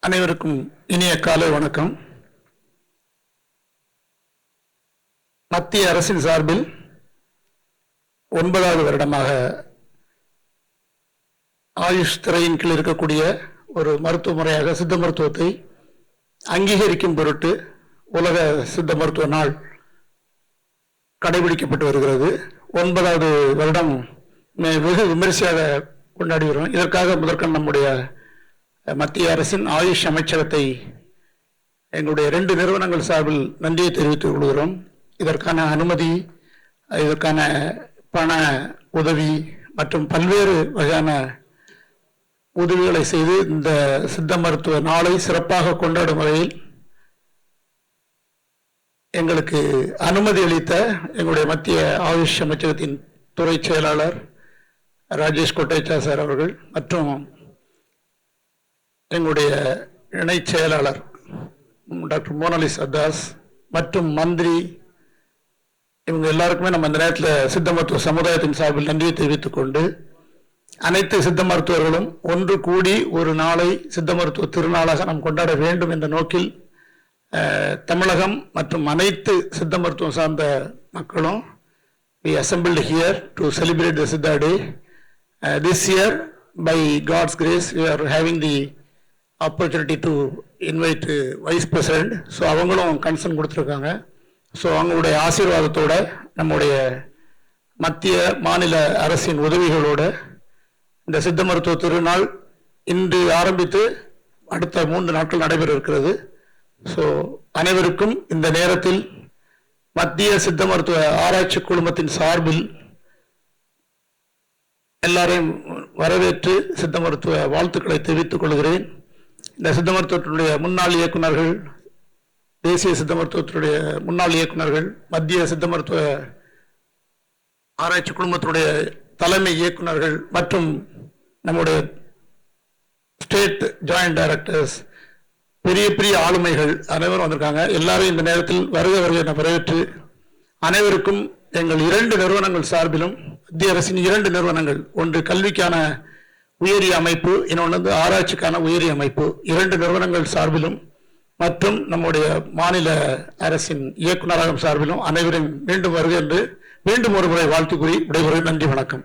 அனைவருக்கும் இனிய காலை வணக்கம். மத்திய அரசின் சார்பில் 9வது வருடமாக ஆயுஷ் துறையின் கீழ் இருக்கக்கூடிய ஒரு மருத்துவ முறையாக சித்த மருத்துவத்தை அங்கீகரிக்கும் பொருட்டு உலக சித்த மருத்துவ நாள் கடைபிடிக்கப்பட்டு வருகிறது. 9வது வருடம் வெகு விமரிசையாக கொண்டாடி வருகிறோம். இதற்காக முதற்கண் நம்முடைய மத்திய அரசின் ஆயுஷ் அமைச்சகத்தை எங்களுடைய 2 நிறுவனங்கள் சார்பில் நன்றியை தெரிவித்துக் கொள்கிறோம். இதற்கான அனுமதி, இதற்கான பண உதவி மற்றும் பல்வேறு வகையான உதவிகளை செய்து இந்த சித்த மருத்துவ நாளை சிறப்பாக கொண்டாடும் வகையில் எங்களுக்கு அனுமதி அளித்த எங்களுடைய மத்திய ஆயுஷ் அமைச்சகத்தின் துறை செயலாளர் ராஜேஷ் கொட்டேச்சா சார் அவர்கள் மற்றும் எங்களுடைய இணை செயலாளர் டாக்டர் மோனாலிஸ் அத்தாஸ் மற்றும் மந்திரி, இவங்க எல்லாருக்குமே நம்ம இந்த நேரத்தில் சித்த மருத்துவ சமுதாயத்தின் சார்பில் நன்றியை தெரிவித்துக் கொண்டு, அனைத்து சித்த மருத்துவர்களும் ஒன்று கூடி ஒரு நாளை சித்த மருத்துவ திருநாளாக நாம் கொண்டாட வேண்டும் என்ற நோக்கில் தமிழகம் மற்றும் அனைத்து சித்த மருத்துவம் சார்ந்த மக்களும் we assembled here to celebrate the Siddha Day. This year, by God's grace, we are having the opportunity to invite Vice President. So அவங்களும் கன்சர்ன் கொடுத்துருக்காங்க. ஸோ அவங்களுடைய ஆசீர்வாதத்தோட நம்முடைய மத்திய மாநில அரசின் உதவிகளோட இந்த சித்த மருத்துவ திருநாள் இன்று ஆரம்பித்து அடுத்த 3 நாட்கள் நடைபெற இருக்கிறது. ஸோ அனைவருக்கும் இந்த நேரத்தில் மத்திய சித்த மருத்துவ ஆராய்ச்சி குழுமத்தின் சார்பில் எல்லாரையும் வரவேற்று சித்த மருத்துவ வாழ்த்துக்களை தெரிவித்துக் கொள்கிறேன். இந்த சித்த மருத்துவத்தினுடைய முன்னாள் இயக்குநர்கள், தேசிய சித்த மருத்துவத்தினுடைய முன்னாள் இயக்குநர்கள், மத்திய சித்த மருத்துவ ஆராய்ச்சி குழுமத்தினுடைய தலைமை இயக்குநர்கள் மற்றும் நம்முடைய ஸ்டேட் ஜாயிண்ட் டைரக்டர்ஸ், பெரிய பெரிய ஆளுமைகள் அனைவரும் வந்திருக்காங்க. எல்லாரும் இந்த நேரத்தில் வருகை என வரவேற்று அனைவருக்கும் எங்கள் 2 நிறுவனங்கள் சார்பிலும், மத்திய அரசின் 2 நிறுவனங்கள், ஒன்று கல்விக்கான உயரிய அமைப்பு, இன்னொன்று ஆராய்ச்சிக்கான உயரிய அமைப்பு, 2 நிறுவனங்கள் சார்பிலும் மற்றும் நம்முடைய மாநில அரசின் இயக்குநரகம் சார்பிலும் அனைவரும் மீண்டும் வருக என்று மீண்டும் ஒரு முறை வாழ்த்து கூறி விடைபெறுகிறேன். நன்றி, வணக்கம்.